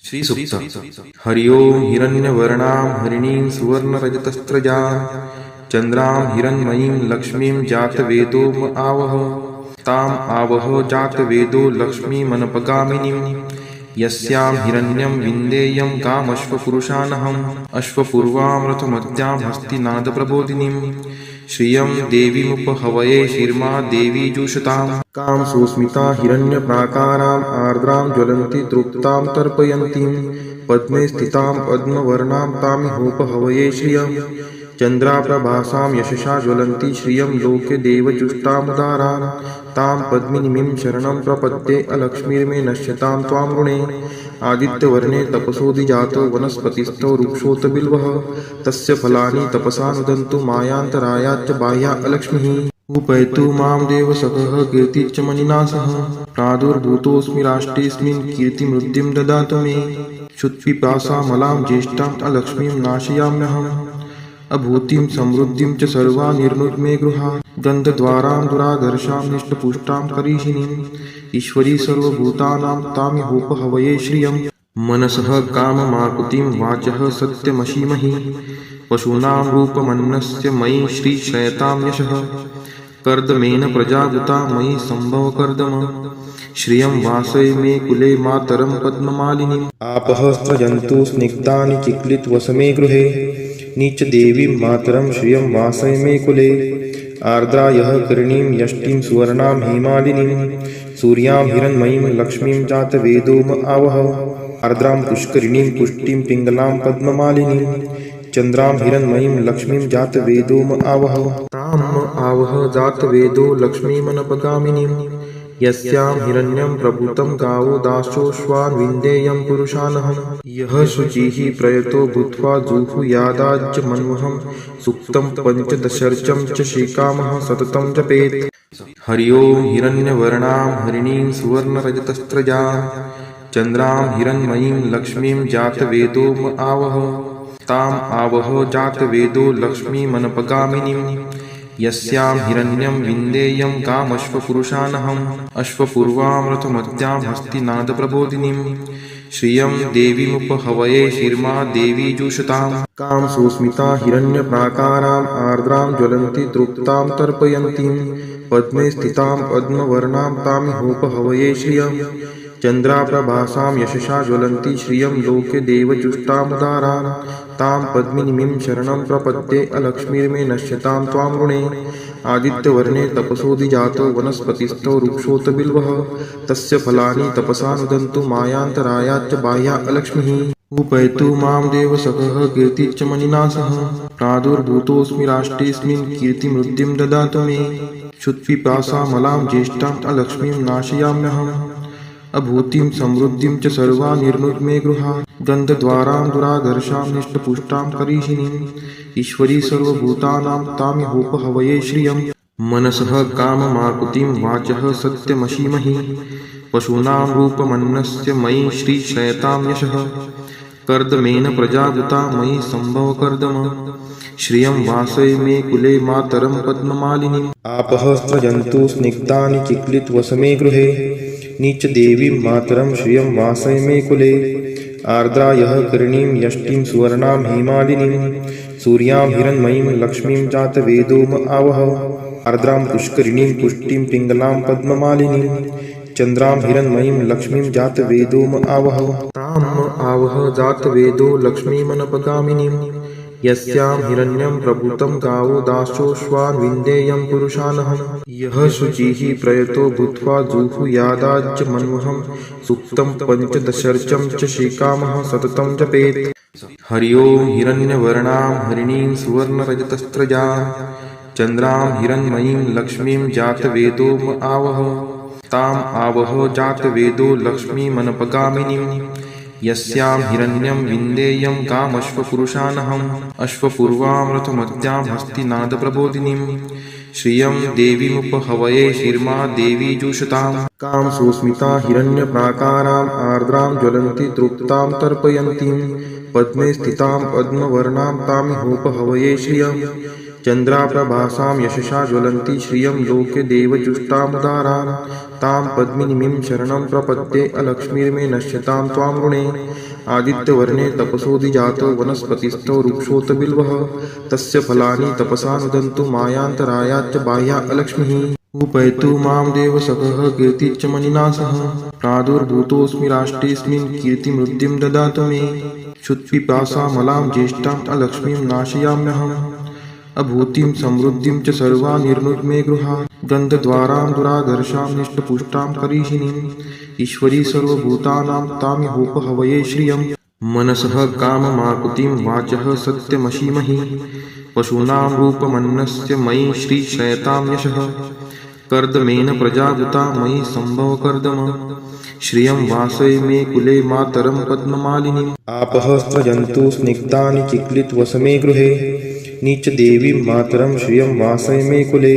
श्रीसूक्त हरि ओं हिरण्यवर्णां हरिणीं सुवर्णरजतस्रजां चन्द्रां हिरण्मयीं लक्ष्मीं जातवेदो म आवह ताम् आवह जातवेदो लक्ष्मीमनपगामिनीं यस्यां हिरण्यं विन्देयं कामश्वपुरुषानहम् अश्वपूर्वां रथमद्यां हस्तिनादप्रबोधिनीं श्रियं देवीमुपहवये शिर्मा देवी जुषताम् कां सुस्मिता हिरण्यप्राकाराम् आर्द्रां ज्वलन्ति तृप्तां तर्पयन्तीं पद्मे स्थितां पद्मवर्णां तामिहोपहवये श्रियं चन्द्राप्रभासां यशसा ज्वलन्ति श्रियं लोके देवजुष्टामुदारां तां पद्मिनीं शरणं प्रपद्ये अलक्ष्मीर्मे नश्यतां त्वां ऋणे आदित्यवर्णे तपसोऽधिजातो वनस्पतिस्थो वृक्षोत बिल्वः तस्य फलानि तपसा नुदन्तु मायान्तरायाच्च बाह्या अलक्ष्मीः उपैतु मां देवसखः कीर्तिश्च मणिना सह प्रादुर्भूतोऽस्मि राष्ट्रेऽस्मिन् कीर्तिमृद्धिं ददातु मे क्षुत्पिपासामलां ज्येष्ठाम् अलक्ष्मीं नाशयाम्यहम् अभूतिं समृद्धिं च सर्वा निर्नुद्मे गृहात् गन्धद्वारां दुराधर्षां निष्टपुष्टां करीषिणीम् ईश्वरी सर्वभूतानां तामिहोपहवये श्रियं मनसः काममाकुतिं वाचः सत्यमशीमहि पशूनां रूपमन्नस्य मयि श्रीक्षयतां यशः कर्दमेन प्रजावृता मयि सम्भवकर्दम श्रियं वासय मे कुले मातरं पद्ममालिनीम् आपः स्रजन्तु स्निग्धानि चिक्लितवसमे गृहे नीचदेवीं मातरं श्रियं वासय मे कुले आर्द्रायः करणीं यष्टिं सुवर्णां हेमालिनीं सूर्यां हिरण्मयीं लक्ष्मीं जातवेदो म आवह आर्द्रां पुष्करिणीं पुष्टिं पिङ्गलां पद्ममालिनीं चन्द्रां हिरण्मयीं लक्ष्मीं जातवेदो म आवह तां म आवह जातवेदो लक्ष्मीमनपगामिनीं यस्यां हिरण्यं प्रभूतं गावो दासोऽश्वान् विन्देयं पुरुषानहम् यः शुचिः प्रयतो भूत्वा जुहुयादाज्यमन्वहं सुक्तं पञ्चदशर्चं च श्रीकामः सततं जपेत् हरि ओं हिरण्यवर्णां हरिणीं सुवर्णरजतस्रजां चन्द्रां हिरण्मयीं लक्ष्मीं जातवेदो म आवह ताम् आवह जातवेदो लक्ष्मीमनपगामिनीं यस्यां हिरण्यं विन्देयं कामश्वपुरुषानहम् अश्वपूर्वां रथमद्यां हस्तिनादप्रबोधिनीं श्रियं देवीमुपहवये शिर्मा देवी जुषताम् कां सुस्मिता हिरण्यप्राकाराम् आर्द्रां ज्वलन्ति तृप्तां तर्पयन्तीं पद्मे स्थितां पद्मवर्णां तामिहोपहवये श्रियं चन्द्राप्रभासां यशसा ज्वलन्ति श्रियं लोके देवजुष्टामुदारां तां पद्मिनीं शरणं प्रपद्ये अलक्ष्मीर्मे नश्यतां त्वां ऋणे आदित्यवर्णे तपसोऽधिजातो वनस्पतिस्थो वृक्षोत बिल्वः तस्य फलानि तपसा नुदन्तु मायान्तरायाच्च बाह्या अलक्ष्मीः उपैतु मां देवसखः कीर्तिश्च मणिना सह प्रादुर्भूतोऽस्मि राष्ट्रेऽस्मिन् कीर्तिमृद्धिं ददातु मे क्षुत्पिपासामलां ज्येष्ठाम् अलक्ष्मीं नाशयाम्यहम् अभूतिं समृद्धिं च सर्वा निर्नुद्मे गृहात् गन्धद्वारां दुराधर्षां निष्टपुष्टां करीषिणीम् ईश्वरी सर्वभूतानां तामिहोपहवये श्रियं मनसः काममाकुतिं वाचः सत्यमशीमहि पशूनां रूपमन्नस्य मयि श्रीक्षयतां यशः कर्दमेन प्रजावृता मयि सम्भवकर्दम श्रियं वासय मे कुले मातरं पद्ममालिनीम् आपः स्रजन्तु स्निग्धानि चिक्लितवसमे गृहे नीचदेवीं मातरं श्रियं वासय मे कुले आर्द्रायः करणीं यष्टिं सुवर्णां हेमालिनीं सूर्यां हिरण्मयीं लक्ष्मीं जातवेदो म आवह आर्द्रां पुष्करिणीं पुष्टिं पिङ्गलां पद्ममालिनीं चन्द्रां हिरण्मयीं लक्ष्मीं जातवेदो म आवह तां म आवह जातवेदो लक्ष्मीमनपगामिनीं यस्यां हिरण्यं प्रभूतं गावो दासोऽश्वान् विन्देयं पुरुषानहम् यः शुचिः प्रयतो भूत्वा जुहुयादाज्यमन्वहं सुक्तं पञ्चदशर्चं च श्रीकामः सततं जपेत् हरि ओं हिरण्यवर्णां हरिणीं सुवर्णरजतस्रजां चन्द्रां हिरण्मयीं लक्ष्मीं जातवेदो म आवह ताम् आवह जातवेदो लक्ष्मीमनपगामिनीं यस्यां हिरण्यं विन्देयं कामश्वपुरुषानहम् अश्वपूर्वां रथमद्यां हस्तिनादप्रबोधिनीं श्रियं देवीमुपहवये शिर्मा देवी जुषताम् कां सुस्मिता हिरण्यप्राकाराम् आर्द्रां ज्वलन्ति तृप्तां तर्पयन्तीं पद्मे स्थितां पद्मवर्णां तामिहोपहवये श्रियं चन्द्राप्रभासां यशसा ज्वलन्ति श्रियं लोके देवजुष्टामुदारां तां पद्मिनीं शरणं प्रपद्ये अलक्ष्मीर्मे नश्यतां त्वां ऋणे आदित्यवर्णे तपसोऽधिजातो वनस्पतिस्थो वृक्षोऽत बिल्वः तस्य फलानि तपसा नुदन्तु मायान्तरायाच्च बाह्या अलक्ष्मीः उपैतु मां देवसखः कीर्तिश्च मणिना सह प्रादुर्भूतोऽस्मि राष्ट्रेऽस्मिन् कीर्तिमृद्धिं ददातु मे क्षुत्पिपासामलां ज्येष्ठाम् अलक्ष्मीं नाशयाम्यहम् अभूतिं समृद्धिं च सर्वा निर्नुद्मे गृहात् गन्धद्वारां दुराधर्षां निष्टपुष्टां करीषिणीम् ईश्वरी सर्वभूतानां तामिहोपहवये श्रियम् मनसः काममाकुतिं वाचः सत्यमशीमहि पशूनां रूपमन्नस्य मयि श्रीशयतां यशः कर्दमेन प्रजाभूता मयि सम्भव कर्दम श्रियं वासय मे कुले मातरं पद्ममालिनीम् आपः स्रजन्तु स्निग्धानि चिक्लितवसमे गृहे नीच देवीं मातरं श्रियं वासय मे कुले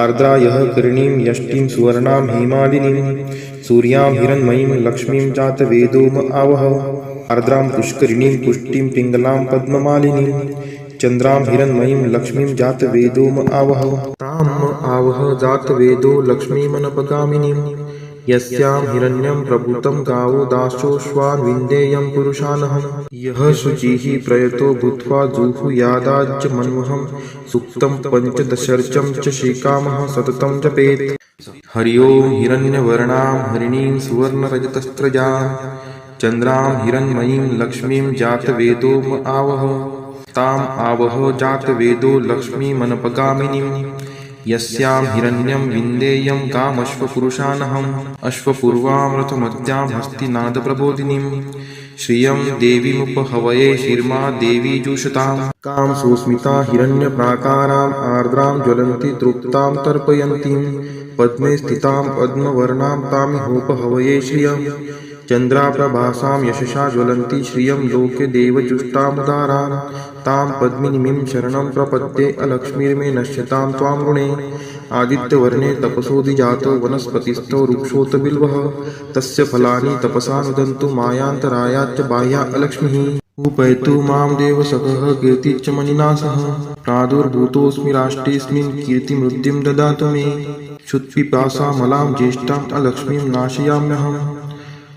आर्द्रायः करणीं यष्टिं सुवर्णां हेमालिनीं सूर्यां हिरण्मयीं लक्ष्मीं जातवेदोम आवह आर्द्रां पुष्करिणीं पुष्टिं पिङ्गलां पद्ममालिनीं चन्द्रां हिरण्मयीं लक्ष्मीं जातवेदोम आवह ताम् आवह जातवेदो लक्ष्मीमनपगामिनीं यस्यां हिरण्यं प्रभूतं गावो दासोऽश्वान् विन्देयं पुरुषानहं यः शुचिः प्रयतो भूत्वा जुहुयादाज्य मन्वहं सुक्तं पञ्चदशर्चं च श्रीकामः सततं जपेत् हरि ओं हिरण्यवर्णां हरिणीं सुवर्णरजतस्रजां चन्द्रां हिरण्मयीं लक्ष्मीं जातवेदोम आवह ताम् आवह जातवेदो लक्ष्मीमनपगामिनीं यस्यां हिरण्यं विन्देयं कामश्वपुरुषानहम् अश्वपूर्वां रथमत्यां हस्तिनादप्रबोधिनीं श्रियं देवीमुपहवये शिर्मा देवी जुषताम् कां सुस्मिता हिरण्यप्राकाराम् आर्द्रां ज्वलन्ति तृप्तां तर्पयन्तीं पद्मे स्थितां पद्मवर्णां तामिहोपहवये श्रियं चन्द्राप्रभासां यशसा ज्वलन्ति श्रियं लोके देवजुष्टामुदारां तां पद्मिनीं शरणं प्रपद्ये अलक्ष्मीर्मे नश्यतां त्वां ऋणे आदित्यवर्णे तपसोऽधिजातो वनस्पतिस्थो वृक्षोऽत बिल्वः तस्य फलानि तपसा नुदन्तु मायान्तरायाच्च बाह्या अलक्ष्मीः उपैतु मां देवसखः कीर्तिश्च मणिना सह प्रादुर्भूतोऽस्मि राष्ट्रेऽस्मिन् कीर्तिमृद्धिं ददातु मे क्षुत्पिपासामलां ज्येष्ठाम् अलक्ष्मीं नाशयाम्यहम्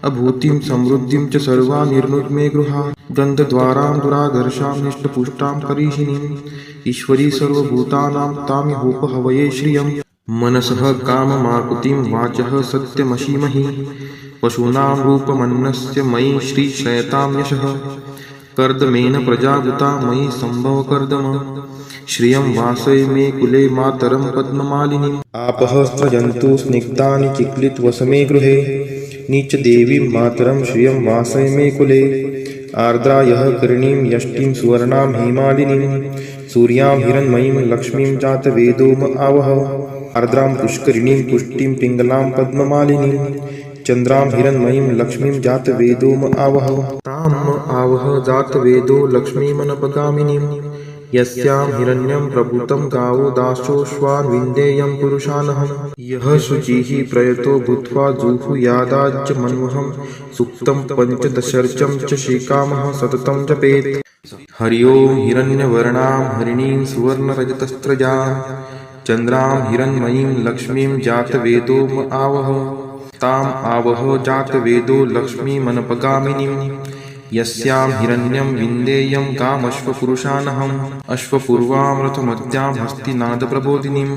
अभूतिं समृद्धिं च सर्वा निर्नुद्मे गृहात् गन्धद्वारां दुराधर्षां निष्टपुष्टां करीषिणीम् ईश्वरी सर्वभूतानां तामिहोपहवये श्रियम् मनसः काममाकुतिं वाचः सत्यमशीमहि पशूनां रूपमन्नस्य मयि श्रीशयतां यशः कर्दमेन प्रजाभूता मयि सम्भव कर्दम श्रियं वासय मे कुले मातरं पद्ममालिनीम् आपः स्रजन्तु स्निग्धानि चिक्लितवसमे गृहे नीच देवीं मातरं श्रियं वासय मे कुले आर्द्रायः करणीं यष्टिं सुवर्णां हेमालिनीं सूर्यां हिरण्मयीं लक्ष्मीं जातवेदोम आवह आर्द्रां पुष्करिणीं पुष्टिं पिङ्गलां पद्ममालिनीं चन्द्रां हिरण्मयीं लक्ष्मीं जातवेदोम आवह ताम् आवह जातवेदो लक्ष्मीमनपगामिनीं यस्यां हिरण्यं प्रभूतं गावो दासोऽश्वान् विन्देयं पुरुषानहं यः शुचिः प्रयतो भूत्वा जुहुयादाज्य मन्वहं सुक्तं पञ्चदशर्चं च श्रीकामः सततं जपेत् हरि ओं हिरण्यवर्णां हरिणीं सुवर्णरजतस्रजां चन्द्रां हिरण्मयीं लक्ष्मीं जातवेदोम आवह ताम् आवह जातवेदो लक्ष्मीमनपगामिनीं यस्यां हिरण्यं विन्देयं कामश्वपुरुषानहम् अश्वपूर्वां रथमत्यां हस्तिनादप्रबोधिनीं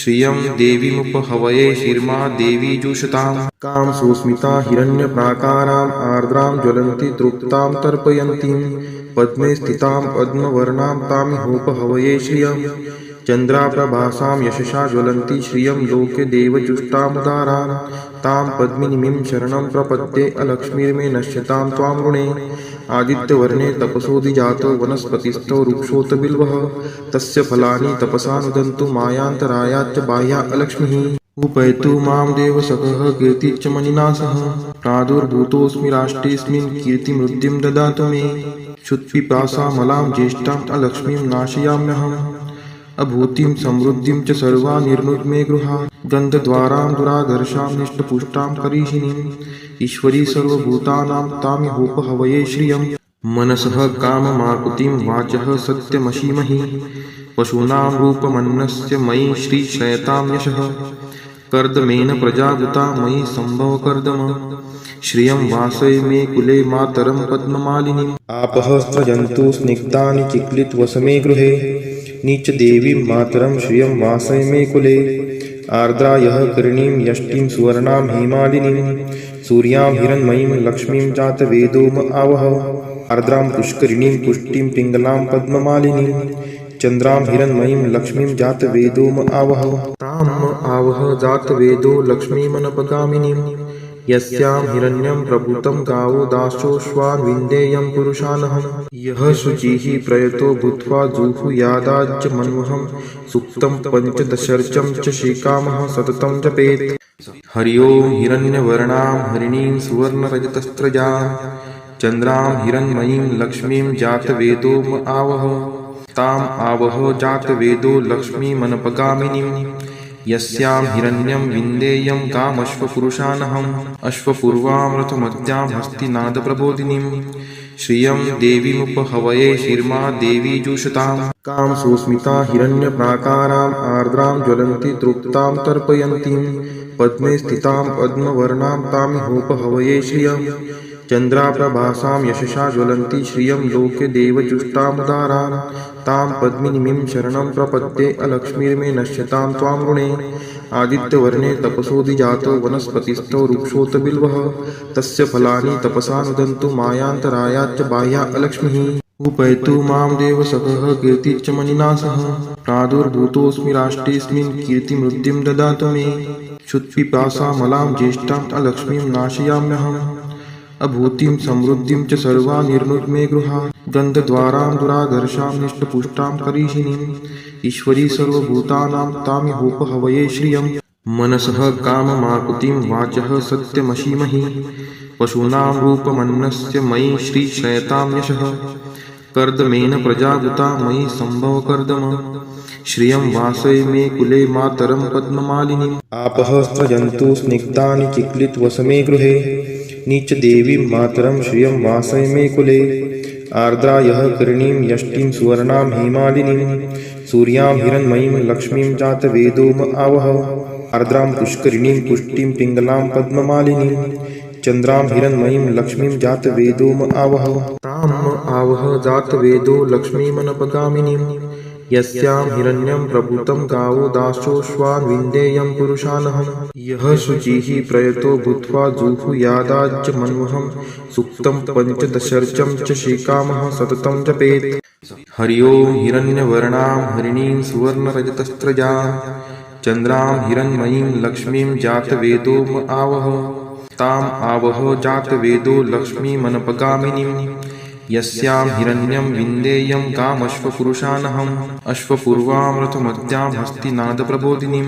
श्रियं देवीमुपहवये शिर्मा देवी जुषताम् कां सुस्मिता हिरण्यप्राकाराम् आर्द्रां ज्वलन्ति तृप्तां तर्पयन्तीं पद्मे स्थितां पद्मवर्णां तामिहोपहवये श्रियं चन्द्राप्रभासां यशसा ज्वलन्ति श्रियं लोके देवजुष्टामुदारां तां पद्मिनीं शरणं प्रपद्ये अलक्ष्मीर्मे नश्यतां त्वां ऋणे आदित्यवर्णे तपसोऽधिजातो वनस्पतिस्थो वृक्षोऽत बिल्वः तस्य फलानि तपसा नुदन्तु मायान्तरायाच्च बाह्या अलक्ष्मीः उपैतु मां देवसखः कीर्तिश्च मणिना सह प्रादुर्भूतोऽस्मि राष्ट्रेऽस्मिन् कीर्तिमृद्धिं ददातु मे क्षुत्पिपासामलां ज्येष्ठाम् अलक्ष्मीं नाशयाम्यहम् अभूतिं समृद्धिं च सर्वा निर्नुद्मे गृहात् गन्धद्वारां दुराधर्षां निष्टपुष्टां करीषिणीम् ईश्वरी सर्वभूतानां तामिहोपहवये श्रियम् मनसः काममाकुतिं वाचः सत्यमशीमहि पशूनां रूपमन्नस्य मयि श्रीशयतां यशः कर्दमेन प्रजाभूता मयि सम्भव कर्दम श्रियं वासय मे कुले मातरं पद्ममालिनीम् आपः स्रजन्तु स्निग्धानि चिक्लितवसमे गृहे नीचदेवीं मातरं श्रियं वासय मे कुले आर्द्रा यः करणीं यष्टिं सुवर्णां हेमालिनीं सूर्यां हिरण्मयीं लक्ष्मीं जातवेदोम आवह आर्द्रां पुष्करिणीं पुष्टिं पिङ्गलां पद्ममालिनीं चन्द्रां हिरण्मयीं लक्ष्मीं जातवेदोम आवह ताम् आवह जातवेदो लक्ष्मीमनपगामिनीं यस्यां हिरण्यं प्रभूतं गावो दासोऽश्वान् विन्देयं पुरुषानहं यः शुचिः प्रयतो भूत्वा जुहुयादाज्य मन्वहं सुक्तं पञ्चदशर्चं च श्रीकामः सततं जपेत् हरि ओं हिरण्यवर्णां हरिणीं सुवर्णरजतस्त्रजां चन्द्रां हिरण्मयीं लक्ष्मीं जातवेदोम आवह ताम् आवह जातवेदो लक्ष्मीमनपगामिनीं यस्यां हिरण्यं विन्देयं कामश्वपुरुषानहम् अश्वपूर्वामृतमद्यां हस्तिनादप्रबोधिनीं श्रियं देवीमुपहवये शिर्मा देवी जुषताम् कां सुस्मिता हिरण्यप्राकाराम् आर्द्रां ज्वलन्ति तृप्तां तर्पयन्तीं पद्मे स्थितां पद्मवर्णां तामिहोपहवये श्रियं चन्द्राप्रभासां यशसा ज्वलन्ति श्रियं लोके देवजुष्टामुदारान् तां पद्मिनीं शरणं प्रपद्ये अलक्ष्मीर्मे नश्यतां त्वां ऋणे आदित्यवर्णे तपसोऽधिजातो वनस्पतिस्थो वृक्षोऽत बिल्वः तस्य फलानि तपसा नुदन्तु मायान्तरायाच्च बाह्या अलक्ष्मीः उपैतु मां देवशकः कीर्तिश्च मणिना सह प्रादुर्भूतोऽस्मि राष्ट्रेऽस्मिन् कीर्तिमृद्धिं ददातु मे क्षुत्पिपासामलां ज्येष्ठाम् अलक्ष्मीं नाशयाम्यहम् अभूतिं समृद्धिं च सर्वा निर्नुद्मे गृहात् गन्धद्वारां दुराधर्षां निष्टपुष्टां करीषिणीम् ईश्वरी सर्वभूतानां तामिहोपहवये श्रियं मनसः काममाकुतिं वाचः सत्यमशीमहि पशूनां रूपमन्नस्य मयि श्रीशयतां यशः कर्दमेन प्रजावृता मयि सम्भवकर्दम श्रियं वासय मे कुले मातरं पद्ममालिनीम् आपः स्रजन्तु स्निग्धानि चिक्लितवसमे गृहे नीचदेवीं मातरं श्रियं वासय मे कुले आर्द्रा यः करणीं यष्टिं सुवर्णां हेमालिनीं सूर्यां हिरण्मयीं लक्ष्मीं जातवेदोम आवह आर्द्रां पुष्करिणीं पुष्टिं पिङ्गलां पद्ममालिनीं चन्द्रां हिरण्मयीं लक्ष्मीं जातवेदोम आवह ताम् आवह जातवेदो लक्ष्मीमनपगामिनीं यस्यां हिरण्यं प्रभूतं गावो दासोऽश्वान् विन्देयं पुरुषानहं यः शुचिः प्रयतो भूत्वा जुहुयादाज्य मन्वहं सुक्तं पञ्चदशर्चं च श्रीकामः सततं जपेत् हरि ओं हिरण्यवर्णां हरिणीं सुवर्णरजतस्त्रजां चन्द्रां हिरण्मयीं लक्ष्मीं जातवेदोम आवह ताम् आवह जातवेदो लक्ष्मीमनपगामिनीं यस्यां हिरण्यं विन्देयं कामश्वपुरुषानहम् अश्वपूर्वामृतमद्यां हस्तिनादप्रबोधिनीं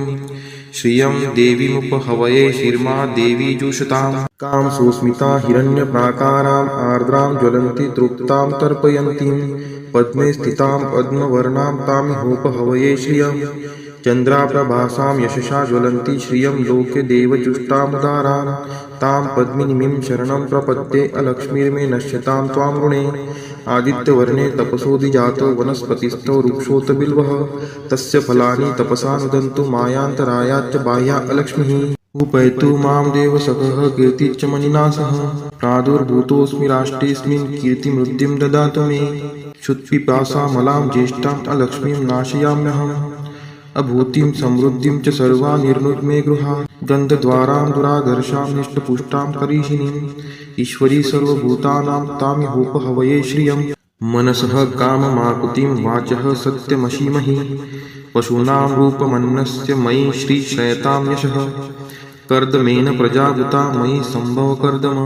श्रियं देवीमुपहवये शिर्मा देवी जुषताम् कां सुस्मिता हिरण्यप्राकाराम् आर्द्रां ज्वलन्ति तृप्तां तर्पयन्तीं पद्मे स्थितां पद्मवर्णां तामिहोपहवये श्रियं चन्द्राप्रभासां यशसा ज्वलन्ति श्रियं लोके देवजुष्टामुदारान् तां पद्मिनीं शरणं प्रपद्ये अलक्ष्मीर्मे नश्यतां त्वां ऋणे आदित्यवर्णे तपसोऽधिजातो वनस्पतिस्थो वृक्षोऽत बिल्वः तस्य फलानि तपसा नुदन्तु मायान्तरायाच्च बाह्या अलक्ष्मीः उपैतु मां देवशकः कीर्तिश्च मणिना सह प्रादुर्भूतोऽस्मि राष्ट्रेऽस्मिन् कीर्तिमृद्धिं ददातु मे क्षुत्पिपासामलां ज्येष्ठाम् अलक्ष्मीं नाशयाम्यहम् अभूतिं समृद्धिं च सर्वा निर्नुद्मे गृहात् गन्धद्वारां दुराधर्षां निष्टपुष्टां करीषिणीम् ईश्वरी सर्वभूतानां तामिहोपहवये श्रियं मनसः काममाकुतिं वाचः सत्यमशीमहि पशूनां रूपमन्नस्य मयि श्रीशयतां यशः कर्दमेन प्रजावृता मयि सम्भवकर्दम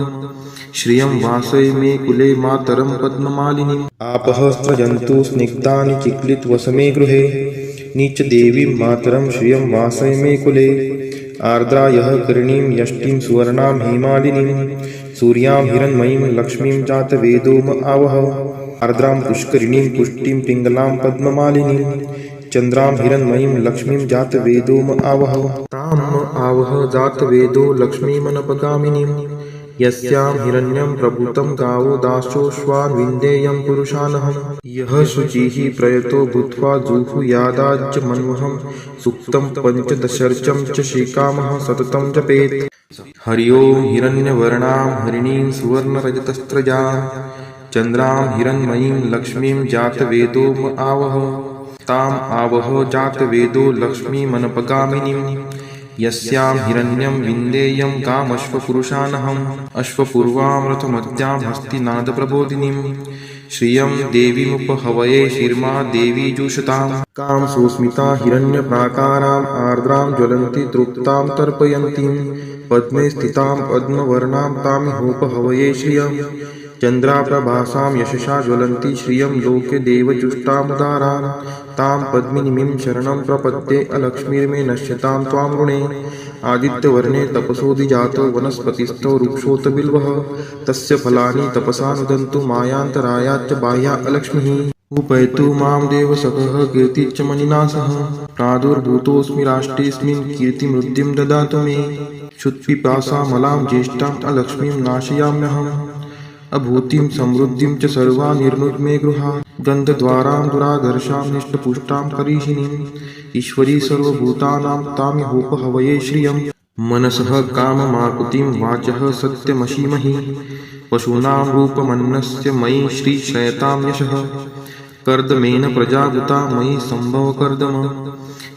श्रियं वासय मे कुले मातरं पद्ममालिनीम् आपः स्रजन्तु स्निग्धानि चिक्लितवसमे गृहे नीचदेवीं मातरं श्रियं वासय मे कुले आर्द्रा यः करणीं यष्टिं सुवर्णां हेमालिनीं सूर्यां हिरण्मयीं लक्ष्मीं जातवेदोम आवह आर्द्रां पुष्करिणीं पुष्टिं पिङ्गलां पद्ममालिनीं चन्द्रां हिरण्मयीं लक्ष्मीं जातवेदोम आवह ताम् आवह जातवेदो लक्ष्मीमनपगामिनीं यस्यां हिरण्यं प्रभूतं गावो दासोऽश्वान् विन्देयं पुरुषानहं यः शुचिः प्रयतो भूत्वा जुहुयादाज्य मन्वहं सुक्तं पञ्चदशर्चं च श्रीकामः सततं जपेत् हरि ओं हिरण्यवर्णां हरिणीं सुवर्णरजतस्रजां चन्द्रां हिरण्मयीं लक्ष्मीं जातवेदो आवह ताम् आवह जातवेदो लक्ष्मीमनपगामिनीं यस्यां हिरण्यं विन्देयं कामश्वपुरुषानहम् अश्वपूर्वां रथमद्यां हस्तिनादप्रबोधिनीं श्रियं देवीमुपहवये शिर्मा देवी जुषताम् कां सुस्मिता हिरण्यप्राकाराम् आर्द्रां ज्वलन्ति तृप्तां तर्पयन्तीं पद्मे स्थितां पद्मवर्णां तामिहोपहवये श्रियं चन्द्राप्रभासां यशसा ज्वलन्ति श्रियं लोके देवजुष्टामुदारां तां पद्मिनीं शरणं प्रपद्ये अलक्ष्मीर्मे नश्यतां त्वां ऋणे आदित्यवर्णे तपसोऽधिजातो वनस्पतिस्थो वृक्षोऽत बिल्वः तस्य फलानि तपसा नुदन्तु मायान्तरायाच्च बाह्या अलक्ष्मीः उपैतु मां देवसखः कीर्तिश्च मणिना सह प्रादुर्भूतोऽस्मि राष्ट्रेऽस्मिन् कीर्तिमृद्धिं ददातु मे क्षुत्पिपासामलां ज्येष्ठाम् अलक्ष्मीं नाशयाम्यहम् अभूतिं समृद्धिं च सर्वा निर्नुद्मे गृहात् गन्धद्वारां दुराधर्षां निष्टपुष्टां करीषिणीम् ईश्वरी सर्वभूतानां तामिहोपहवये श्रियं मनसः काममाकुतिं वाचः सत्यमशीमहि पशूनां रूपमन्नस्य मयि श्रीश्रयतां यशः कर्दमेन प्रजावृता मयि सम्भवकर्दम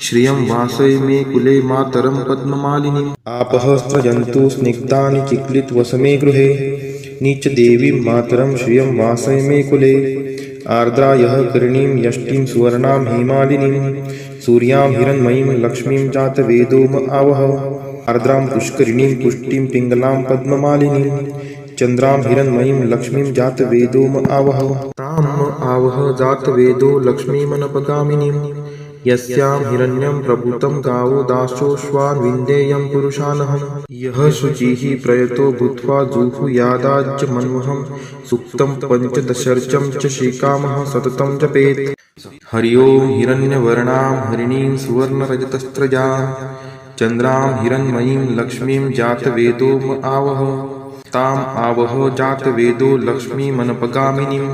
श्रियं वासय मे कुले मातरं पद्ममालिनीम् आपः स्रजन्तु स्निग्धानि चिक्लितवसमे गृहे नीचदेवीं मातरं श्रियं वासय मे कुले आर्द्रायः करीणीं यष्टिं सुवर्णां हेमालिनीं सूर्यां हिरण्मयीं लक्ष्मीं जातवेदो आवह आर्द्रां पुष्करिणीं पुष्टिं पिङ्गलां पद्ममालिनीं चन्द्रां हिरण्मयीं लक्ष्मीं जातवेदो आवह ताम् आवह जातवेदो लक्ष्मीमनपगामिनीं यस्यां हिरण्यं प्रभूतं गावो दासोऽश्वान् विन्देयं पुरुषानहम् यः शुचिः प्रयतो भूत्वा जुहुयादाज्य मन्वहं सुक्तं पञ्चदशर्चं च श्रीकामः सततं जपेत् हरि ओं हिरण्यवर्णां हरिणीं सुवर्णरजतस्रजां चन्द्रां हिरण्मयीं लक्ष्मीं जातवेदो आवह ताम् आवह जातवेदो लक्ष्मीमनपगामिनीं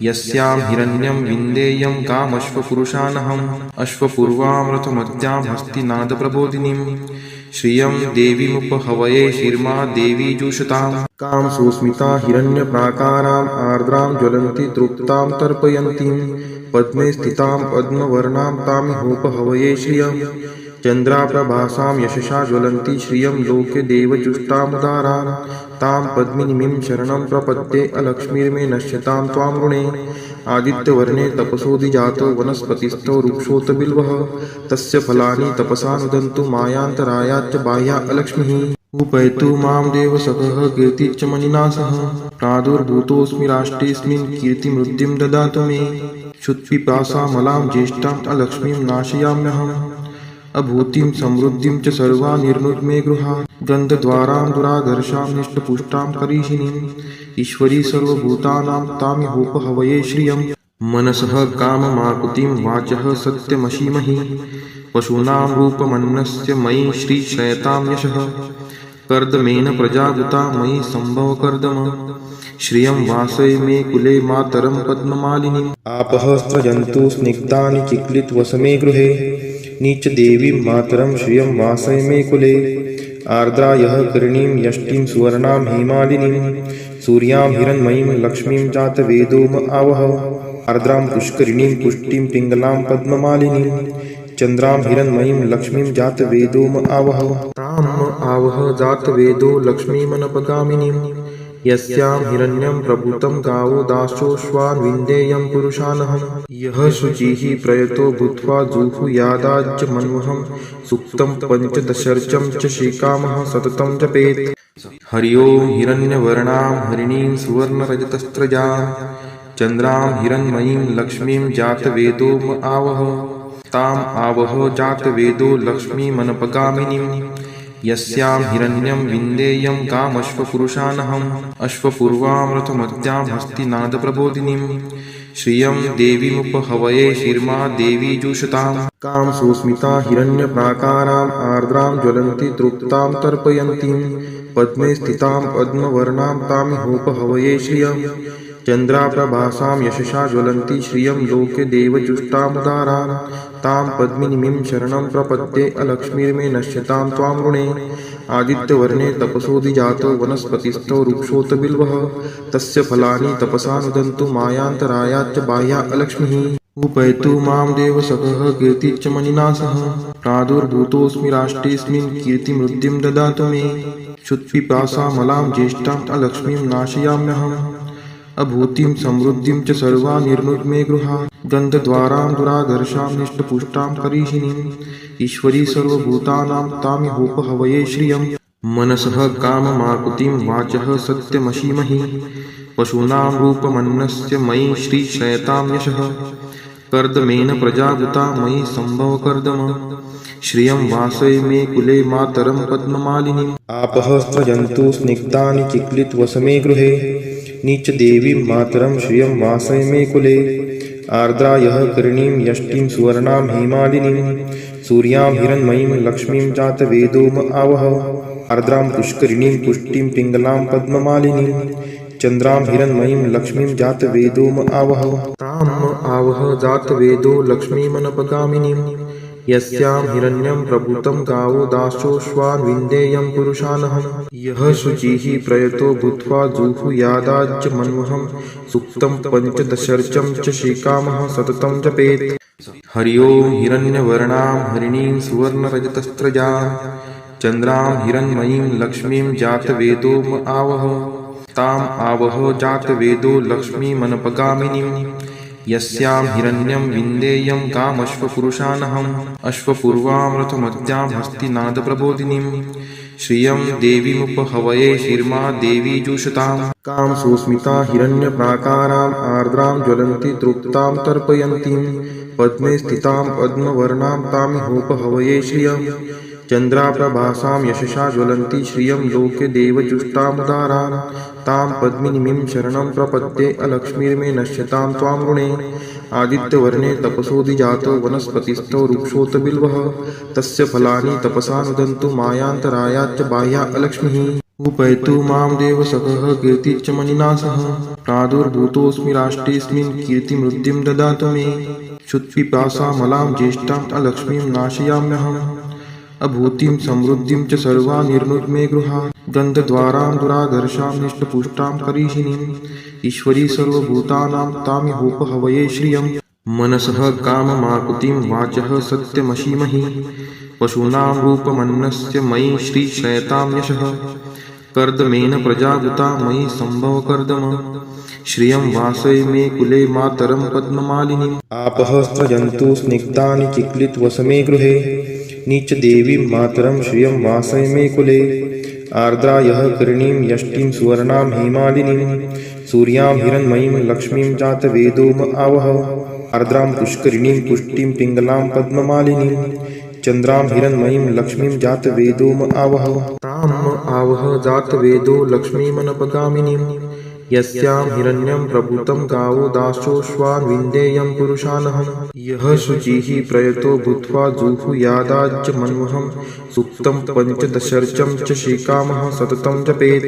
यस्यां हिरण्यं विन्देयं कामश्वपुरुषानहम् अश्वपूर्वां रथमद्यां हस्तिनादप्रबोधिनीं श्रियं देवीमुपहवये शिर्मा देवी जुषताम् कां सुस्मिता हिरण्यप्राकाराम् आर्द्रां ज्वलन्ति तृप्तां तर्पयन्तीं पद्मे स्थितां पद्मवर्णां तामिहोपहवये श्रियं चन्द्राप्रभासां यशसा ज्वलन्ति श्रियं लोके देवजुष्टामुदारां तां पद्मिनीं शरणं प्रपद्ये अलक्ष्मीर्मे नश्यतां त्वां ऋणे आदित्यवर्णे तपसोऽधिजातो वनस्पतिस्थो वृक्षोऽत बिल्वः तस्य फलानि तपसा नुदन्तु मायान्तरायाच्च बाह्या अलक्ष्मीः उपैतु मां देवसखः कीर्तिश्च मणिना सह प्रादुर्भूतोऽस्मि राष्ट्रेऽस्मिन् कीर्तिमृद्धिं ददातु मे क्षुत्पिपासामलां ज्येष्ठाम् अलक्ष्मीं नाशयाम्यहम् अभूतिं समृद्धिं च सर्वा निर्नुद्मे गृहात् गन्धद्वारां दुराधर्षां निष्टपुष्टां करीषिणीम् ईश्वरी सर्वभूतानां तामिहोपहवये श्रियं मनसः काममाकुतिं वाचः सत्यमशीमहि पशूनां रूपमन्नस्य मयि श्रीश्रयतां यशः कर्दमेन प्रजावृता मयि सम्भवकर्दम श्रियं वासय मे कुले मातरं पद्ममालिनीम् आपः स्रजन्तु स्निग्धानि चिक्लितवसमे गृहे नीचदेवीं मातरं श्रियं वासय मे कुले आर्द्रायः करीणीं यष्टिं सुवर्णां हेमालिनीं सूर्यां हिरण्मयीं लक्ष्मीं जातवेदो आवह आर्द्रां पुष्करिणीं पुष्टिं पिङ्गलां पद्ममालिनीं चन्द्रां हिरण्मयीं लक्ष्मीं जातवेदो आवह ताम् आवह जातवेदो लक्ष्मीमनपगामिनीं यस्यां हिरण्यं प्रभूतं गावो दासोऽश्वान् विन्देयं पुरुषानहम् यः शुचिः प्रयतो भूत्वा जुहुयादाज्य मन्वहं सुक्तं पञ्चदशर्चं च श्रीकामः सततं जपेत् हरि ओं हिरण्यवर्णां हरिणीं सुवर्णरजतस्रजां चन्द्रां हिरण्मयीं लक्ष्मीं जातवेदो आवह ताम् आवह जातवेदो लक्ष्मीमनपगामिनीं यस्यां हिरण्यं विन्देयं कामश्वपुरुषानहम् अश्वपूर्वां रथमद्यां हस्तिनादप्रबोधिनीं श्रियं देवीमुपहवये शिर्मा देवी जुषताम् कां सुस्मिता हिरण्यप्राकाराम् आर्द्रां ज्वलन्ति तृप्तां तर्पयन्तीं पद्मे स्थितां पद्मवर्णां तामिहोपहवये श्रियं चन्द्राप्रभासां यशसा ज्वलन्ति श्रियं लोके देवजुष्टामुदारां तां पद्मिनीं शरणं प्रपद्ये अलक्ष्मीर्मे नश्यतां त्वां ऋणे आदित्यवर्णे तपसोऽधिजातो वनस्पतिस्थो वृक्षोऽत बिल्वः तस्य फलानि तपसा नुदन्तु मायान्तरायाच्च बाह्या अलक्ष्मीः उपैतु मां देवसखः कीर्तिश्च मणिनासः प्रादुर्भूतोऽस्मि राष्ट्रेऽस्मिन् कीर्तिमृद्धिं ददातु मे क्षुत्पिपासामलां ज्येष्ठाम् अलक्ष्मीं नाशयाम्यहम् अभूतिं समृद्धिं च सर्वा निर्नुद्मे गृहात् गन्धद्वारां दुराधर्षां निष्टपुष्टां करीषिणीम् ईश्वरी सर्वभूतानां तामिहोपहवये श्रियम् मनसः काममाकुतिं वाचः सत्यमशीमहि पशूनां रूपमन्नस्य मयि श्रीशयतां यशः कर्दमेन प्रजावृता मयि सम्भवकर्दम श्रियं वासय मे कुले मातरं पद्ममालिनीम् आपः स्रजन्तु स्निग्धानि चिक्लितवसमे गृहे नीचदेवीं मातरं श्रियं वासय मे कुले आर्द्रायः करणीं यष्टिं सुवर्णां हेमालिनीं सूर्यां हिरण्मयीं लक्ष्मीं जातवेदोम आवह आर्द्रां पुष्करिणीं पुष्टिं पिङ्गलां पद्ममालिनीं चन्द्रां हिरण्मयीं लक्ष्मीं जातवेदोम आवह ताम् आवह जातवेदो लक्ष्मीमनपगामिनीं यस्यां हिरण्यं प्रभूतं गावो दासोऽश्वान् विन्देयं पुरुषानहं यः शुचिः प्रयतो भूत्वा जुहुयादाज्य मन्वहं सुक्तं पञ्चदशर्चं च श्रीकामः सततं जपेत् हरि ओं हिरण्यवर्णां हरिणीं सुवर्णरजतस्रजां चन्द्रां हिरण्मयीं लक्ष्मीं जातवेदोम आवह ताम् आवह जातवेदो लक्ष्मीमनपगामिनीं यस्यां हिरण्यं विन्देयं कामश्वपुरुषानहम् अश्वपूर्वां रथमद्यां हस्तिनादप्रबोधिनीं श्रियं देवीमुपहवये शिर्मा देवी जुषताम् कां सुस्मिता हिरण्यप्राकाराम् आर्द्रां ज्वलन्ति तृप्तां तर्पयन्तीं पद्मे स्थितां पद्मवर्णां तामिहोपहवये श्रियम् चन्द्राप्रभासां यशसा ज्वलन्ति श्रियं लोके देवजुष्टामुदारान् तां पद्मिनीं शरणं प्रपद्ये अलक्ष्मीर्मे नश्यतां त्वां ऋणे आदित्यवर्णे तपसोऽधिजातो वनस्पतिस्थो वृक्षोऽत बिल्वः तस्य फलानि तपसा नुदन्तु मायान्तरायाच्च बाह्या अलक्ष्मीः उपैतु मां देवसखः कीर्तिश्च मणिनासः प्रादुर्भूतोऽस्मि राष्ट्रेऽस्मिन् कीर्तिमृद्धिं ददातु मे क्षुत्पिपासामलां ज्येष्ठाम् अलक्ष्मीं नाशयाम्यहम् अभूतिं समृद्धिं च सर्वा निर्नुद्मे गृहात् गन्धद्वारां दुराधर्षां निष्टपुष्टां करीषिणीम् ईश्वरी सर्वभूतानां तामिहोपहवये श्रियम् मनसः काममाकुतिं वाचः सत्यमशीमहि पशूनां रूपमन्नस्य मयि श्रीशयतां यशः कर्दमेन प्रजावृता मयि सम्भवकर्दम श्रियं वासय मे कुले मातरं पद्ममालिनीम् आपः स्रजन्तु स्निग्धानि चिक्लितवसमे गृहे नीचदेवीं मातरं श्रियं वासय मे कुले आर्द्रायः करणीं यष्टिं सुवर्णां हेमालिनीं सूर्यां हिरण्मयीं लक्ष्मीं जातवेदोम आवह आर्द्रां पुष्करिणीं पुष्टिं पिङ्गलां पद्ममालिनीं चन्द्रां हिरण्मयीं लक्ष्मीं जातवेदोम आवह ताम् आवह जातवेदो लक्ष्मीमनपगामिनीं यस्यां हिरण्यं प्रभूतं गावो दासोऽश्वान् विन्देयं पुरुषानहं यः शुचिः प्रयतो भूत्वा जुहुयादाज्य मन्वहं सुक्तं पञ्चदशर्चं च श्रीकामः सततं जपेत्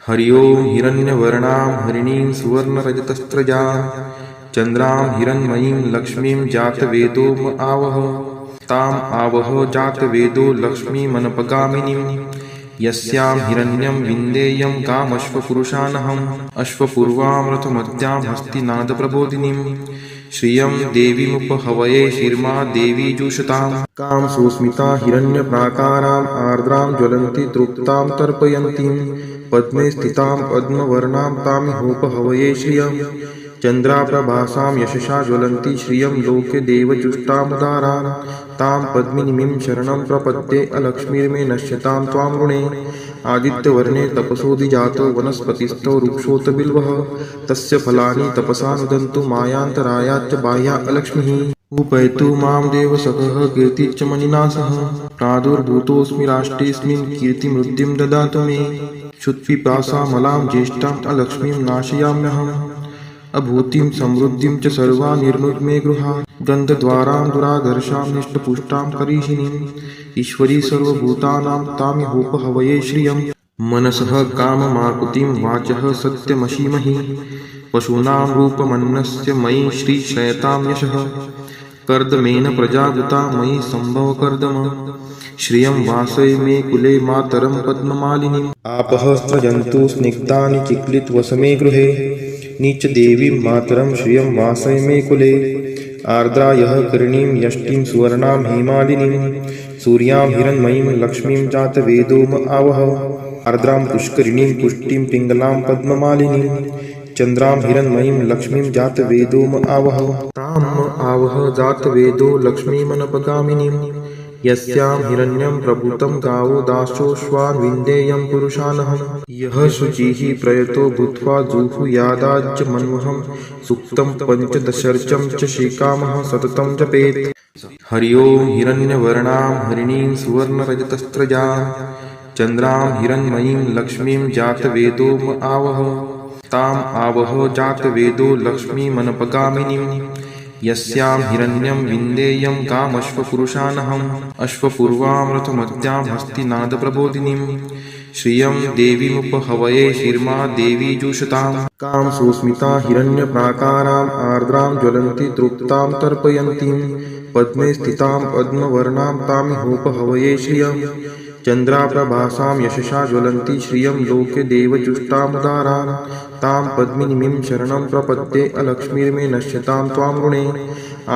हरि ओं हिरण्यवर्णां हरिणीं सुवर्णरजतस्रजां चन्द्रां हिरण्मयीं लक्ष्मीं जातवेदोम आवह ताम् आवह जातवेदो लक्ष्मीमनपगामिनीं यस्यां हिरण्यं विन्देयं कामश्वपुरुषानहम् अश्वपूर्वां रथमद्यां हस्तिनादप्रबोधिनीं श्रियं देवीमुपहवये शिर्मा देवी जुषताम् कां सुस्मिता हिरण्यप्राकाराम् आर्द्रां ज्वलन्ति तृप्तां तर्पयन्तीं पद्मे स्थितां पद्मवर्णां तामिहोपहवये श्रियम् चन्द्राप्रभासां यशसा ज्वलन्ति श्रियं लोके देवजुष्टामुदारान् तां पद्मिनीं शरणं प्रपद्ये अलक्ष्मीर्मे नश्यतां त्वां ऋणे आदित्यवर्णे तपसोऽधिजातो वनस्पतिस्थो वृक्षोऽत बिल्वः तस्य फलानि तपसा नुदन्तु मायान्तरायाच्च बाह्या अलक्ष्मीः उपैतु मां देवसखः कीर्तिश्च मणिनासः प्रादुर्भूतोऽस्मि राष्ट्रेऽस्मिन् कीर्तिमृद्धिं ददातु मे क्षुत्पिपासामलां ज्येष्ठाम् अलक्ष्मीं नाशयाम्यहम् अभूतिं समृद्धिं च सर्वा निर्नुद्मे गृहात् गन्धद्वारां दुराधर्षां निष्टपुष्टां करीषिणीम् ईश्वरी सर्वभूतानां तामिहोपहवये श्रियम् मनसः काममाकुतिं वाचः सत्यमशीमहि पशूनां रूपमन्नस्य मयि श्रीशयतां यशः कर्दमेन प्रजाभूता मयि संभव कर्दम श्रियं वासय मे कुले मातरं पद्ममालिनीम् आपः स्रजन्तु स्निग्धानि चिक्लितवसमे गृहे नीच देवीं मातरं श्रियं वासय मे कुले आर्द्रा यः करणीं यष्टिं सुवर्णां हेमालिनीं सूर्यां हिरण्मयीं लक्ष्मीं जातवेदोम आवह आर्द्रां पुष्करिणीं पुष्टिं पिङ्गलां पद्ममालिनीं चन्द्रां हिरण्मयीं लक्ष्मीं जातवेदोम आवह ताम् आवह जातवेदो लक्ष्मीमनपगामिनीं यस्यां हिरण्यं प्रभूतं गावो दासोऽश्वान् विन्देयं पुरुषानहं यः शुचिः प्रयतो भूत्वा जुहुयादाज्य मन्वहं सुक्तं पञ्चदशर्चं च श्रीकामः सततं जपेत् हरि ओं हिरण्यवर्णां हरिणीं सुवर्णरजतस्त्रजां चन्द्रां हिरण्मयीं लक्ष्मीं जातवेदोम आवह ताम् आवह जातवेदो लक्ष्मीमनपगामिनीं यस्यां हिरण्यं विन्देयं कामश्वपुरुषानहम् अश्वपूर्वामृतमद्यां हस्तिनादप्रबोधिनीं श्रियं देवीमुपहवये शिर्मा देवी जुषतां कां सुस्मिता हिरण्यप्राकाराम् आर्द्रां ज्वलन्ति तृप्तां तर्पयन्तीं पद्मे स्थितां पद्मवर्णां तामिहोपहवये श्रियं चन्द्राप्रभासां यशसा ज्वलन्ति श्रियं लोके देवजुष्टामुदारान् तां पद्मिनीं शरणं प्रपद्ये अलक्ष्मीर्मे नश्यतां त्वां ऋणे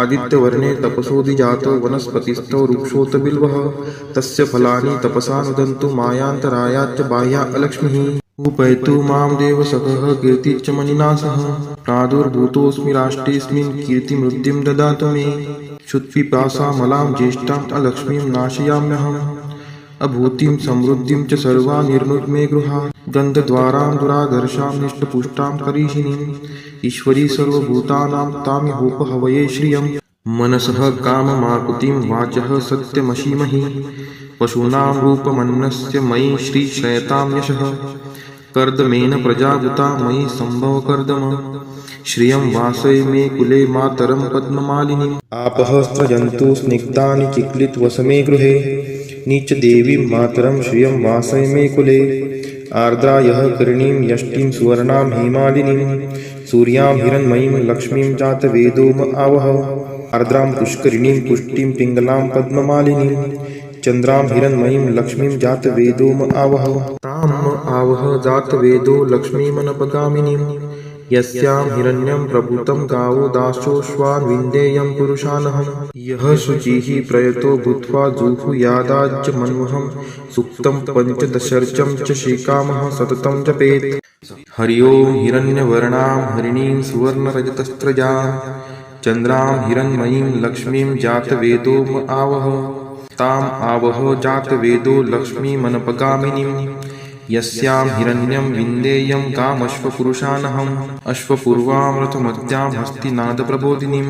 आदित्यवर्णे तपसोऽधिजातो वनस्पतिस्थो वृक्षोऽत बिल्वः तस्य फलानि तपसा नुदन्तु मायान्तरायाच्च बाह्या अलक्ष्मीः उपैतु मां देवसखः कीर्तिश्च मणिना सह प्रादुर्भूतोऽस्मि राष्ट्रेऽस्मिन् कीर्तिमृद्धिं ददातु मे क्षुत्पिपासामलां ज्येष्ठाम् अलक्ष्मीं नाशयाम्यहम् अभूतिं समृद्धिं च सर्वा निर्नुद्मे गृहात् गन्धद्वारां दुरादर्शां निष्टपुष्टां करीषिणीम् ईश्वरी सर्वभूतानां तामिहोपहवये श्रियं मनसः काममाकुतिं वाचः सत्यमशीमहि पशूनां रूपमन्नस्य मयि श्रीशयतां यशः कर्दमेन प्रजाभूता मयि संभव कर्दम श्रियं वासय मे कुले मातरं पद्ममालिनीम् आपः स्रजन्तु स्निग्धानि चिक्लितवसमे गृहे नीच देवीं मातरं श्रियं वासय मे कुले आर्द्रा यः करणीं यष्टिं सुवर्णां हेमालिनीं सूर्यां हिरण्मयीं लक्ष्मीं जातवेदोम आवह आर्द्रां पुष्करिणीं पुष्टिं पिङ्गलां पद्ममालिनीं चन्द्रां हिरण्मयीं लक्ष्मीं जातवेदोम आवह ताम् आवह जातवेदो लक्ष्मीमनपगामिनीं यस्यां हिरण्यं प्रभूतं गावो दासोऽश्वान् विन्देयं पुरुषानहं यः शुचिः प्रयतो भूत्वा जुहुयादाज्य मन्वहं सुक्तं पञ्चदशर्चं च श्रीकामः सततं जपेत् हरि ओं हिरण्यवर्णां हरिणीं सुवर्णरजतस्त्रजां चन्द्रां हिरण्मयीं लक्ष्मीं जातवेदोम आवह ताम् आवह जातवेदो लक्ष्मीमनपगामिनीं यस्यां हिरण्यं विन्देयं कामश्वपुरुषानहम् अश्वपूर्वामृतमद्यां हस्तिनादप्रबोधिनीं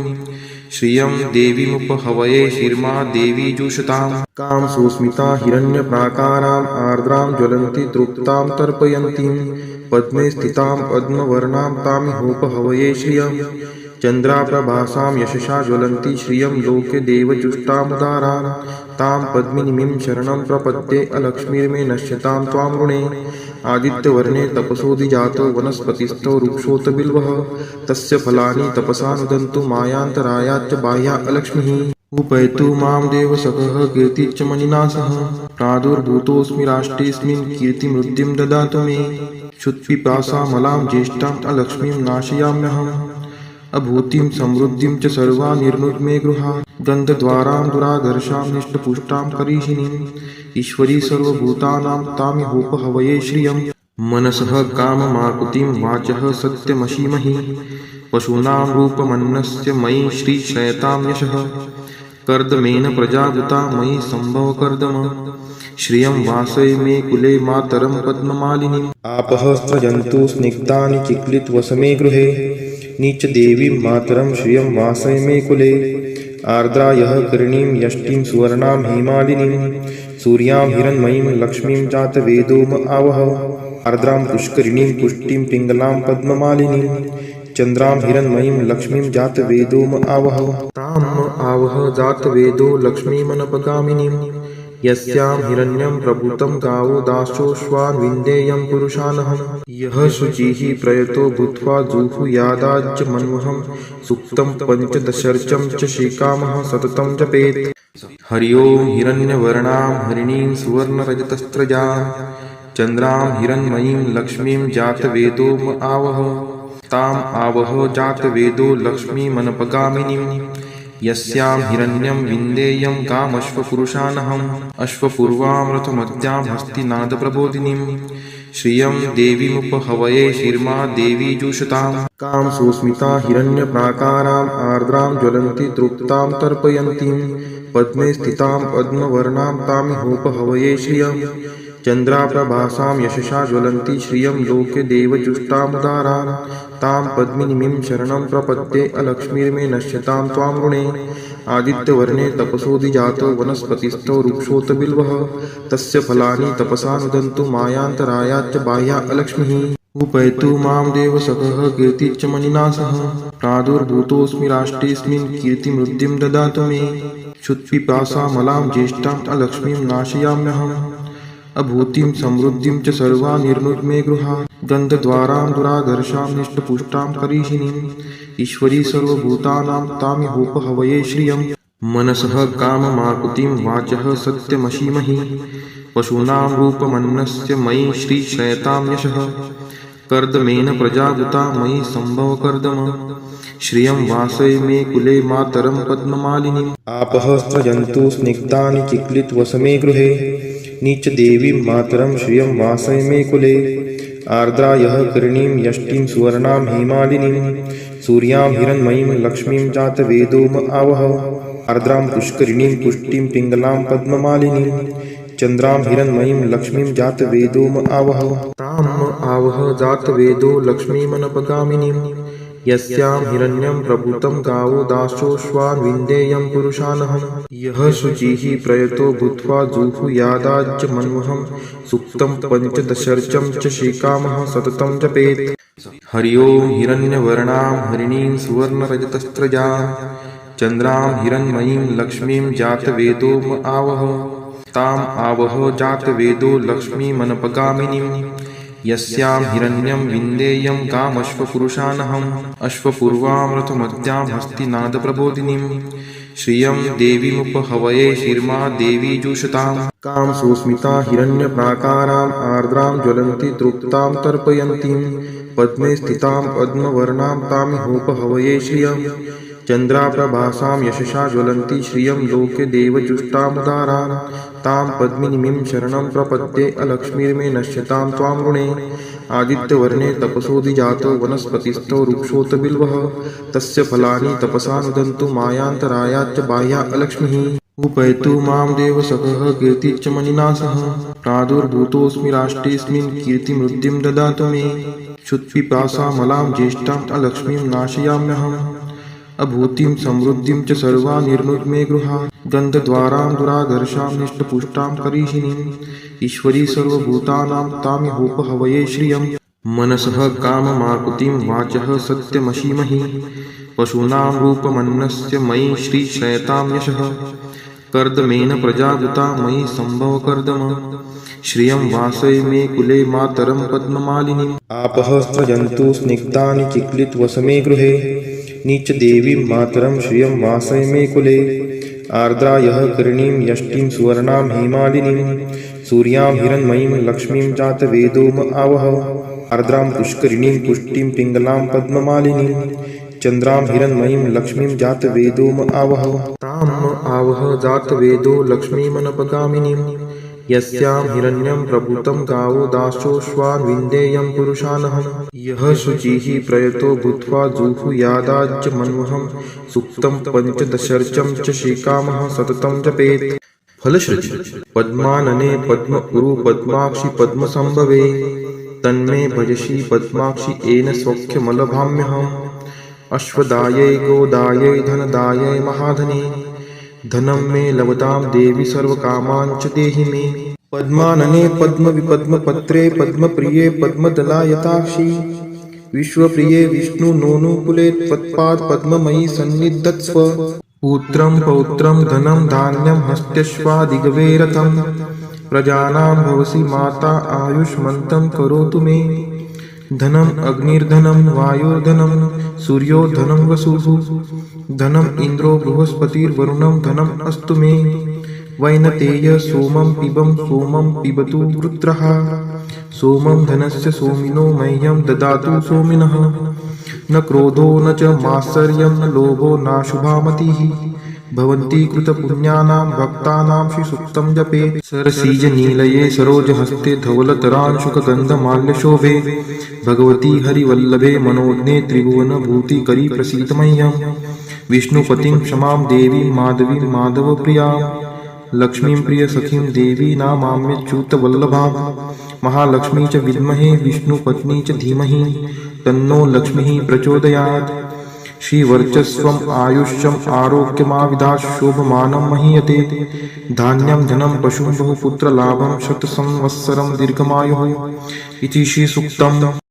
श्रियं देवीमुपहवये शिर्मा देवी जुषतां कां सुस्मिता हिरण्यप्राकाराम् आर्द्रां ज्वलन्ति तृप्तां तर्पयन्तीं पद्मे स्थितां पद्मवर्णां तामिहोपहवये श्रियं चन्द्राप्रभासां यशसा ज्वलन्ति श्रियं लोके देवजुष्टामुदारान् तां पद्मिनीं शरणं प्रपद्ये अलक्ष्मीर्मे नश्यतां त्वां ऋणे आदित्यवर्णे तपसोऽधिजातो वनस्पतिस्थो वृक्षोऽत बिल्वः तस्य फलानि तपसा नुदन्तु मायान्तरायाच्च बाह्या अलक्ष्मीः उपैतु मां देवसखः कीर्तिश्च मणिना सह प्रादुर्भूतोऽस्मि राष्ट्रेऽस्मिन् कीर्तिमृद्धिं ददातु मे क्षुत्पिपासामलां ज्येष्ठाम् अलक्ष्मीं नाशयाम्यहम् अभूतिं समृद्धिं च सर्वा निर्नुद्मे गृहात् गन्धद्वारां दुरादर्शां निष्टपुष्टां करीषिणीम् ईश्वरी सर्वभूतानां तामिहोपहवये श्रियं मनसः काममाकुतिं वाचः सत्यमशीमहि पशूनां रूपमन्नस्य मयि श्रीशयतां यशः कर्दमेन प्रजाभूता मयि संभव कर्दम श्रियं वासय मे कुले मातरं पद्ममालिनीम् आपः स्रजन्तु स्निग्धानि चिक्लितवसमे गृहे नीच देवीं मातरं श्रियं वासय मे कुले आर्द्रा यः करणीं यष्टिं सुवर्णां हेमालिनीं सूर्यां हिरण्मयीं लक्ष्मीं जातवेदोम आवह आर्द्रां पुष्करिणीं पुष्टिं पिङ्गलां पद्ममालिनीं चन्द्रां हिरण्मयीं लक्ष्मीं जातवेदोम आवह ताम् आवह जातवेदो लक्ष्मीमनपगामिनीं यस्यां हिरण्यं प्रभूतं गावो दासोऽश्वान् विन्देयं पुरुषानहम् यः शुचिः प्रयतो भूत्वा जुहुयादाज्यमन्वहं सुक्तं पञ्चदशर्चं च श्रीकामः सततं जपेत्। हरि ओं हिरण्यवर्णां हरिणीं सुवर्णरजतस्रजां चन्द्रां हिरण्मयीं लक्ष्मीं जातवेदो आवह ताम् आवह जातवेदो लक्ष्मीमनपगामिनीं यस्यां हिरण्यं विन्देयं कामश्वपुरुषानहम् अश्वपूर्वामृतमद्यां हस्तिनादप्रबोधिनीं श्रियं देवीमुपहवये शिर्मा देवी जुषताम् कां सुस्मिता हिरण्यप्राकाराम् आर्द्रां ज्वलन्ति तृप्तां तर्पयन्तीं पद्मे स्थितां पद्मवर्णां तामिहोपहवये श्रियं चन्द्राप्रभासां यशसा ज्वलन्ति श्रियं लोके देवजुष्टामुदारां तां पद्मिनीं शरणं प्रपद्ये अलक्ष्मीर्मे नश्यतां त्वां ऋणे आदित्यवर्णे तपसोऽधिजातो वनस्पतिस्थो वृक्षोत बिल्वः तस्य फलानि तपसा नुदन्तु मायान्तरायाच्च बाह्या अलक्ष्मीः उपैतु मां देवसखः कीर्तिश्च मणिना सह प्रादुर्भूतोऽस्मि राष्ट्रेऽस्मिन् कीर्तिमृद्धिं ददातु मे क्षुत्पिपासामलां ज्येष्ठाम् अलक्ष्मीं नाशयाम्यहम् अभूतिं समृद्धिं च सर्वा निर्नुद्मे गृहात् गन्धद्वारां दुराधर्षां निष्टपुष्टां करीषिणीम् ईश्वरी सर्वभूतानां तामिहोपहवये श्रियं मनसः काममाकुतिं वाचः सत्यमशीमहि पशूनां रूपमन्नस्य मयि श्रीश्रयतां यशः कर्दमेन प्रजावृता मयि सम्भवकर्दम श्रियं वासय मे कुले मातरं पद्ममालिनीम् आपः स्रजन्तु स्निग्धानि चिक्लितवसमे गृहे नीच देवीं मातरं श्रियं वासय मे कुले आर्द्रा यः करीणीं यष्टिं सुवर्णां हेमालिनीं सूर्यां हिरण्मयीं लक्ष्मीं जातवेदो आवह आर्द्रां पुष्करिणीं पुष्टिं पिङ्गलां पद्ममालिनीं चन्द्रां हिरण्मयीं लक्ष्मीं जातवेदो आवह ताम् आवह जातवेदो लक्ष्मीमनपगामिनीं यस्यां हिरण्यं प्रभूतं गावो दासोऽश्वान् विन्देयं पुरुषानहम् यः शुचिः प्रयतो भूत्वा जुहुयादाज्यमन्वहं सुक्तं पञ्चदशर्चं च श्रीकामः सततं जपेत्। हरि ओं हिरण्यवर्णां हरिणीं सुवर्णरजतस्रजां चन्द्रां हिरण्मयीं लक्ष्मीं जातवेदो आवह ताम् आवह जातवेदो लक्ष्मीमनपगामिनीं यस्यां हिरण्यं विन्देयं कामश्वपुरुषानहम् अश्वपूर्वामृतमद्यां हस्तिनादप्रबोधिनीं श्रियं देवीमुपहवये शिर्मा देवी जुषताम् कां सुस्मिता हिरण्यप्राकाराम् आर्द्रां ज्वलन्ति तृप्तां तर्पयन्तीं पद्मे स्थितां पद्मवर्णां तामिहोपहवये श्रियं चन्द्राप्रभासां यशसा ज्वलन्ति श्रियं लोके देवजुष्टामुदारां तां पद्मिनीं शरणं प्रपद्ये अलक्ष्मीर्मे नश्यतां त्वां ऋणे आदित्यवर्णे तपसोऽधिजातो वनस्पतिस्थो वृक्षोत बिल्वः तस्य फलानि तपसा नुदन्तु मायान्तरायाच्च बाह्या अलक्ष्मीः उपैतु मां देवसखः कीर्तिश्च मणिना सह प्रादुर्भूतोऽस्मि राष्ट्रेऽस्मिन् कीर्तिमृद्धिं ददातु मे क्षुत्पिपासामलां ज्येष्ठाम् अलक्ष्मीं नाशयाम्यहम् अभूतिं समृद्धिं च सर्वा निर्नुद्मे गृहात् गन्धद्वारां दुराधर्षां निष्टपुष्टां करीषिणीम् ईश्वरी सर्वभूतानां तामिहोपहवये श्रियं मनसः काममाकुतिं वाचः सत्यमशीमहि पशूनां रूपमन्नस्य मयि श्रीश्रयतां यशः कर्दमेन प्रजावृता मयि सम्भवकर्दम श्रियं वासय मे कुले मातरं पद्ममालिनीम् आपः स्रजन्तु स्निग्धानि चिक्लितवसमे गृहे नीच देवीं मातरं श्रियं वासय मे कुले आर्द्रा यः करीणीं यष्टिं सुवर्णां हेमालिनीं सूर्यां हिरण्मयीं लक्ष्मीं जातवेदो आवह आर्द्रां पुष्करिणीं पुष्टिं पिङ्गलां पद्ममालिनीं चन्द्रां हिरण्मयीं लक्ष्मीं जातवेदो आवह ताम् आवह जातवेदो लक्ष्मीमनपगामिनीं यस्यां हिरण्यं प्रभूतं गावो दासोऽश्वान् विन्देयं पुरुषानहम् यः शुचिः प्रयतो भूत्वा जुहुयादाज्यमन्वहं सुक्तं पञ्चदशर्चं च श्रीकामः सततं जपेत्। फलश्रुति पद्मानने पद्मपुरु पद्माक्षि पद्मसंभवे तन्मे भजसि पद्माक्षि येन सौख्यमलभाम्यहम् अश्वदायै गोदायै धनदायै महाधने धनं मे लभतां देवी सर्वकामान् च देहि मे पद्मानने पद्मविपद्मपत्रे पद्मप्रिये पद्मदलायताक्षी विश्वप्रिये विष्णुनोनुकुले त्वत्पाद पद्ममयी सन्निधत्स्व पुत्रं पौत्रं धनं धान्यं हस्त्यश्वादिगवे रथं प्रजानां भवसि माता आयुष्मन्तं करोतु मे धनम् अग्निर्धनं वायुर्धनं सूर्यो धनं वसुः धनम् इन्द्रो बृहस्पतिर्वरुणं धनम् अस्तु मे वैनतेय सोमं पिबतु वृत्रः सोमं धनस्य सोमिनो मह्यं ददातु सोमिनः न क्रोधो न च मात्सर्यं न लोभो नाशुभा मतिः भवन्ति कृतपुण्यानां भक्तानां श्रीसूक्तं जपेत् सरसीजनीलये सरोजहस्ते धवलतरांशुकगन्धमाल्यशोभे भगवती हरिवल्लभे मनोज्ञे त्रिभुवनभूतिकरी प्रसीद मह्यं विष्णुपतिं क्षमां देवीं माधवीं माधवप्रियां लक्ष्मीं प्रियसखीं देवी नामाम्यच्युतवल्लभां महालक्ष्मी च विद्महे विष्णुपत्नी च धीमहि तन्नो लक्ष्मीः प्रचोदयात् श्रीवर्चस्वम् आयुष्यम् आरोग्यमाविधात् शोभमानं महीयते धान्यं धनं पशुं बहुपुत्रलाभं शतसंवत्सरं दीर्घमायुः इति श्रीसूक्तम्।